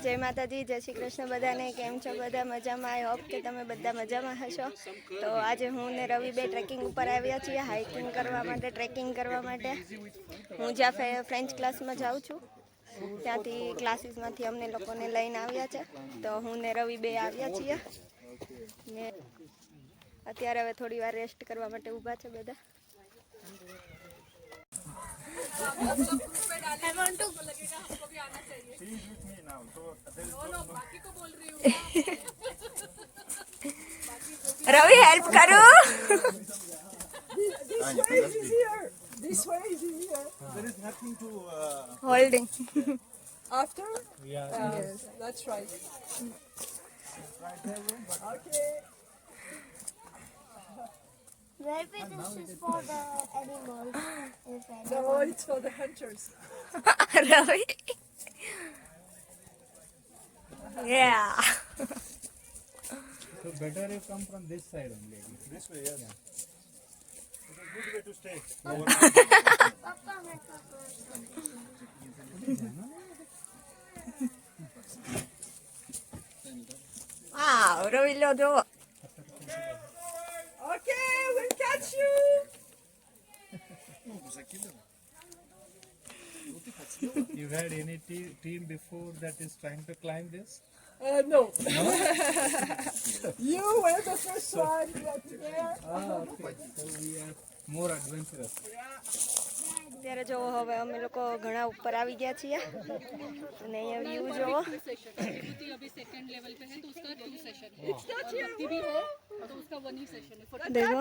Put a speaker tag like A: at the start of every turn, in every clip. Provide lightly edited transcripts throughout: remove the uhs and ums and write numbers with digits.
A: जय माताजी, जय श्री कृष्ण बधाने। केम छो बधा? मजामां? आई होप के तमे बधा मजामां हशो। तो आज हूँ ने रवि बे ट्रेकिंग पर आव्या छीए, हाइकिंग करवा माटे, ट्रेकिंग करवा माटे। हूँ ज्यां फ्रेंच क्लास में जाऊँ छूँ ત્યાંથી ક્લાસીસમાંથી અમને લોકોને લઈને આવ્યા છે। તો હું ને રવિ બે આવ્યા છીએ ને અત્યારે હવે થોડી વાર રેસ્ટ કરવા માટે ઊભા છે બધા। રવિ હેલ્પ કરું।
B: This way is here. There is nothing to
A: holding
B: after. Yeah. Yes, that's right. Okay.
C: Maybe this is for the animals.
B: No, it's for the hunters.
A: Ravi yeah
D: So better you come from this side only.
B: This way, yes.
D: Yeah.
B: It's a good way to stay.
C: Papa, my papa.
A: વાવ રવિ લો જો
B: Okay, we'll catch you.
D: You had any team before that is trying to climb this?
B: No. You were the first one that there.
D: Okay. So we are more adventurous.
A: અત્યારે જો હવે અમે લોકો ઘણા ઉપર આવી ગયા છીએ અને અહીંયા વ્યૂ જોવો।
B: It's not here.
A: देखो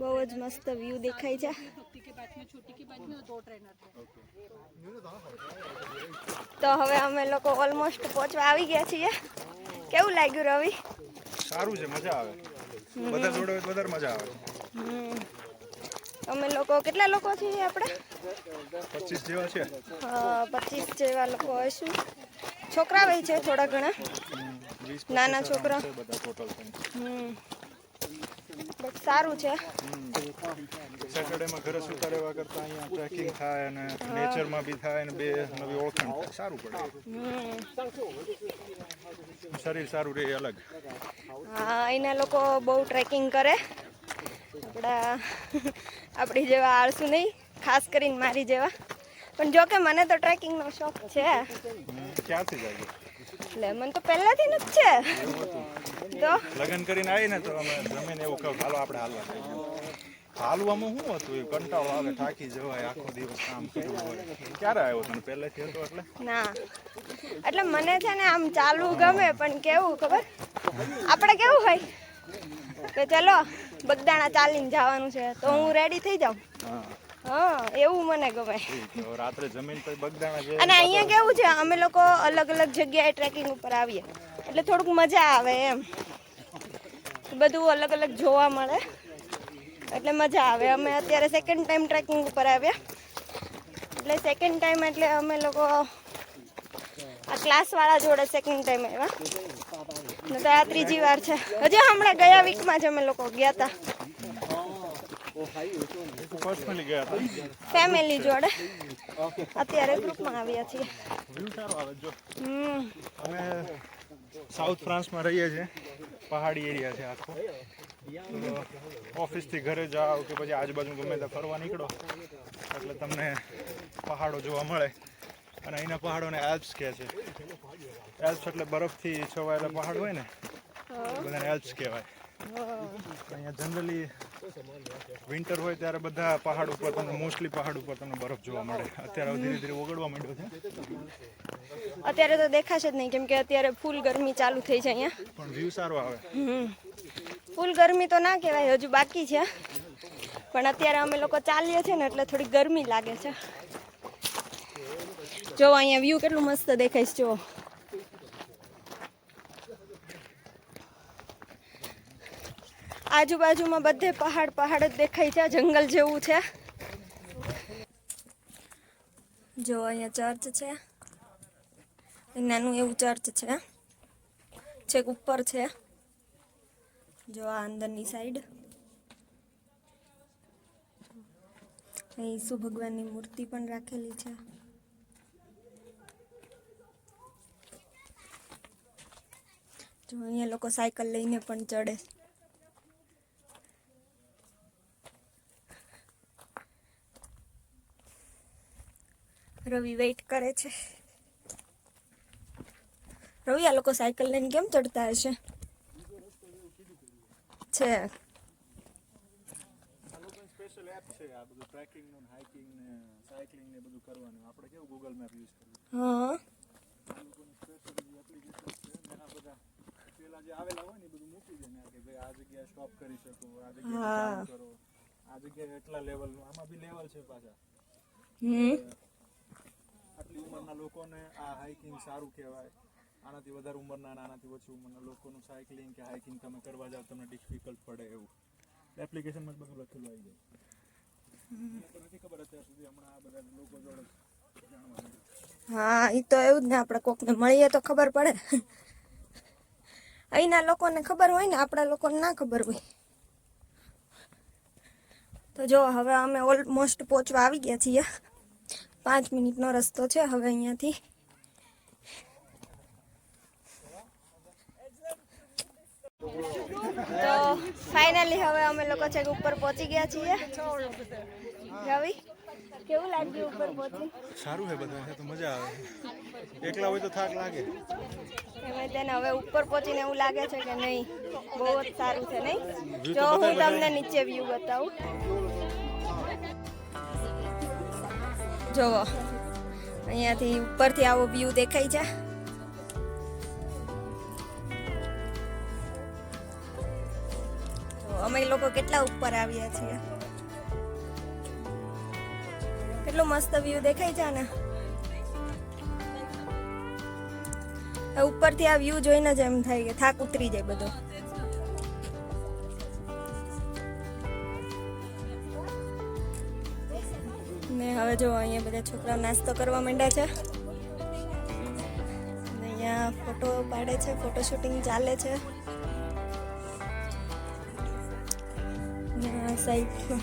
A: બહુ જ મસ્ત વ્યૂ દેખાય છે। તો હવે અમે લોકો ઓલમોસ્ટ પહોંચવા આવી ગયા છીએ। કેવું લાગ્યું રવિ?
B: સારું છે, મજા આવે। બધા જોડે હોય તો વધારે મજા આવે।
A: અમે લોકો કેટલા લોકો છીએ આપણે?
B: 25 જેવા છે।
A: 25 જેવા લોકો હશું। છોકરા હોય છે થોડા ઘણા,
B: 20
A: નાના છોકરા।
B: બધા ટોટલ થઈને
A: બટ સારું છે।
B: સેટરડે માં ઘરે સુતા રહેવા કરતા અહીંયા ટ્રેકિંગ થાય અને નેચરમાં બી થાય અને બે નવી ઓળખાણ થાય, સારું પડે। શરીર સારું રહે અલગ।
A: હા અહીંના લોકો બહુ ટ્રેકિંગ કરે, આપણી જેવા આળસુ નહીં, ખાસ કરીને મારી જેવા। પણ જો કે મને તો ટ્રેકિંગનો શોખ છે।
B: ક્યાંથી જાય?
A: એટલે મને તો પહેલાથી જ છે। તો
B: લગ્ન કરીને આવીને તો અમે જમીને એવું કહું હાલો આપણે હાલવા જઈએ। હાલવામાં શું હતું, એ કંટાળો આવે, થાકી જવાય, આખો દિવસ કામ કરવું હોય। ક્યારે આવ્યો તને? પહેલેથી હતો એટલે?
A: ના, એટલે મને છે ને આમ ચાલવું ગમે, પણ કેવું ખબર આપણે કેવું હોય કે ચલો બગદાણા ચાલીને જવાનું છે તો હું રેડી થઈ જાઉં। હા એવું મને ગમે।
B: રાત્રે જમીન પછી બગદાણા જે
A: અને અહીંયા કેવું છે અમે લોકો અલગ અલગ જગ્યાએ ટ્રેકિંગ ઉપર આવીએ એટલે થોડુંક મજા આવે એમ, બધું અલગ અલગ જોવા મળે એટલે મજા આવે। અમે અત્યારે સેકન્ડ ટાઈમ ટ્રેકિંગ ઉપર આવ્યા, એટલે સેકન્ડ ટાઈમ એટલે અમે લોકો આ ક્લાસવાળા જોડે સેકન્ડ ટાઈમ આવ્યા ને તો આ ત્રીજી વાર છે। હજી હમણાં ગયા વીકમાં જ અમે લોકો ગયા હતા
B: પર્સનલી ગયા હતા,
A: ફેમિલી જોડે। અત્યારે ગ્રુપમાં આવ્યા છીએ।
B: વ્યૂ સારો આવે। જો અમે સાઉથ ફ્રાન્સમાં રહીએ છીએ, પહાડી એરિયા છે આખો। ઓફિસથી ઘરે જાઓ કે પછી આજુબાજુ ગમે ત્યાં ફરવા નીકળો એટલે તમને પહાડો જોવા મળે। અને અહીંના પહાડોને એલ્પ્સ કહે છે। એલ્પ્સ એટલે બરફથી છવાયેલા પહાડ હોય ને, બધાને એલ્પ્સ કહેવાય। અહીંયા જનરલી વિન્ટર હોય ત્યારે બધા પહાડ ઉપર તમને મોસ્ટલી પહાડ ઉપર તમને બરફ જોવા મળે। અત્યારે ધીરે ધીરે ઓગળવા માંડ્યો છે,
A: અત્યારે તો દેખાશે જ નહીં કેમ કે અત્યારે ફૂલ ગરમી ચાલુ થઈ છે અહીંયા,
B: પણ વ્યૂ સારો આવે।
A: ફૂલ ગરમી તો ના કહેવાય, હજુ બાકી છે, પણ અત્યારે અમે લોકો ચાલીએ છીએ ને એટલે થોડી ગરમી લાગે છે। જો અહીંયા વ્યૂ કેટલું મસ્ત દેખાય છે। જો આજુબાજુમાં બધે પહાડ પહાડ જ દેખાય છે, જંગલ જેવું છે। જો અહીંયા ચર્ચ છે, નાનું એવું ચર્ચ છે, છેક ઉપર છે। જો આ અંદરની સાઈડ અહીં ઈસુ ભગવાનની મૂર્તિ પણ રાખેલી છે। જો અહીંયા લોકો સાયકલ લઈને પણ ચડે. રવિ વેઇટ કરે છે. રવિ, આ લોકો સાયકલ લઈને કેમ ચડતા હશે? છે
B: આ લોકોની સ્પેશિયલ એપ છે આ બધું ટ્રેકિંગ નું, હાઇકિંગ ને સાયકલિંગ ને બધું કરવાનું. આપણે કેવું ગૂગલ મેપ યુઝ કરીએ.
A: હા.
B: આ લોકોની સ્પેશિયલ એપ્લિકેશન છે. એના બધા પેલા જે આવેલા હોય ને એ બધું મૂકી દે ને કે ભાઈ આ જગ્યાએ સ્ટોપ કરી શકો, આ જગ્યાએ ચાલુ કરો, આ જગ્યાએ એટલા લેવલનું. આમાં બી લેવલ છે પાછા. આટલી ઉંમરના લોકોને આ હાઇકિંગ સારું કહેવાય. આનાથી વધારે ઉંમરના અને આનાથી ઓછી ઉંમરના લોકોનું સાયકલિંગ કે હાઇકિંગ તમે કરવા જાવ તમને ડિફિકલ્ટ પડે એવું એપ્લિકેશનમાં જ બધું લખેલું આવી જાય. મને તો નથી ખબર અત્યાર સુધી. હમણાં આ બધા લોકો જોડે જાણવા મળ્યું.
A: હા, એ તો એવું જ ને, આપણે કોકને મળીએ તો ખબર પડે. અહીંના લોકોને ખબર હોય ને, આપણા લોકોને ના ખબર હોય. તો જો હવે અમે ઓલમોસ્ટ પહોંચવા આવી ગયા છીએ. 5 મિનિટનો રસ્તો છે હવે અહીંયાથી. તો ફાઇનલી હવે અમે લોકો છે ઉપર પહોંચી ગયા છીએ. રવિ, કેવું લાગ્યું ઉપર પહોંચી?
B: સારું છે બધા તો મજા આવે. એકલા હોય તો થાક લાગે.
A: એમાં તેને હવે ઉપર પહોંચીને એવું લાગે છે કે નહીં, બહુ જ સારું છે નહીં? જો હું તમને નીચે વ્યૂ બતાવું. જોવો, અહીંયાથી ઉપરથી આવો વ્યૂ દેખાય છે. અમે લોકો કેટલા ઉપર આવ્યા છીએ. કેટલું મસ્ત વ્યૂ દેખાય છે ને. ઉપરથી આ વ્યૂ જોઈને જ એમ થાય કે થાક ઉતરી જાય બધો. ને હવે જો અહીંયા બધા છોકરાઓ નાસ્તો કરવા માંડ્યા છે. અહીંયા ફોટો પાડે છે, ફોટો શૂટિંગ ચાલે છે. સાઈડમાં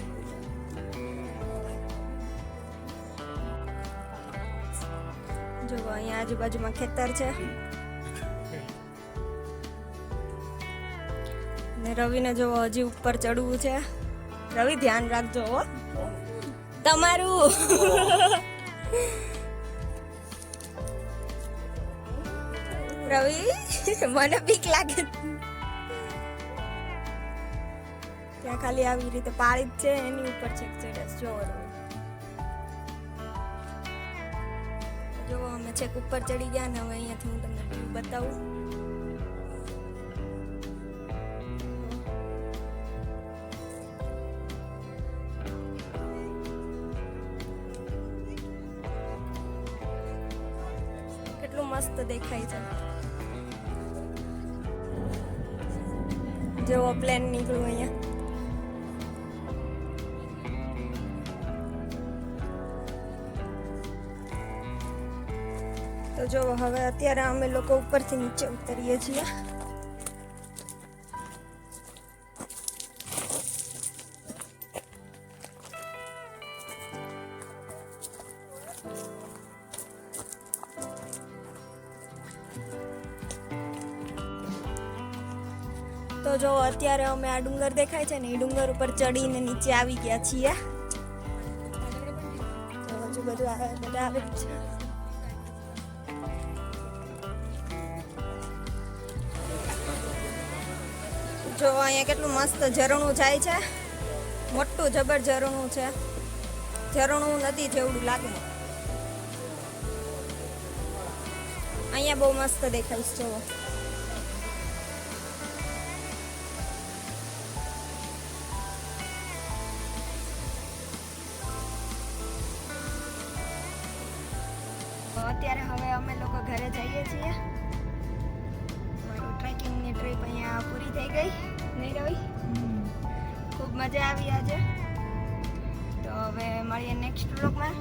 A: જો અહીંયા આજુબાજુમાં ખેતર છે. ને રવિને જો હજી ઉપર ચડવું છે. રવિ, ધ્યાન રાખજો હો તમારું. રવિ, મને બીક લાગે. ત્યાં ખાલી આવી રીતે પાળી જ છે, એની ઉપર છેક ચડે જો. જો અમે છેક ઉપર ચડી ગયા ને હવે અહીંયાથી હું તમને વ્યૂ બતાવું. કેટલું મસ્ત દેખાય છે. જો પ્લેન નીકળ્યું અહીંયા. તો જો હવે અત્યારે અમે લોકો ઉપરથી નીચે ઉતરીએ છીએ. તો જો અત્યારે અમે આ ડુંગર દેખાય છે ને, એ ડુંગર ઉપર ચડીને નીચે આવી ગયા છીએ. તો હજુ બધા આવે જ છે. જો અહીંયા કેટલું મસ્ત ઝરણું જાય છે. મોટું જબર ઝરણું છે. ઝરણું નદી જેવડું લાગે. અહીંયા બહુ મસ્ત દેખાય છે. જો અત્યારે હવે અમે લોકો ઘરે જઈએ છીએ. ટ્રેકિંગની ટ્રીપ અહીંયા પૂરી થઈ ગઈ. નહીં રવિ? ખૂબ મજા આવી આજે. તો હવે મળીએ નેક્સ્ટ વ્લોગમાં.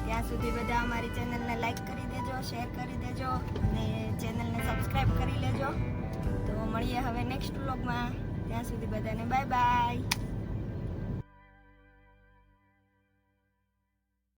A: ત્યાં સુધી બધા અમારી ચેનલને લાઈક કરી દેજો, શેર કરી દેજો અને ચેનલને સબસ્ક્રાઈબ કરી લેજો. તો મળીએ હવે નેક્સ્ટ વ્લોગમાં. ત્યાં સુધી બધાને બાય બાય.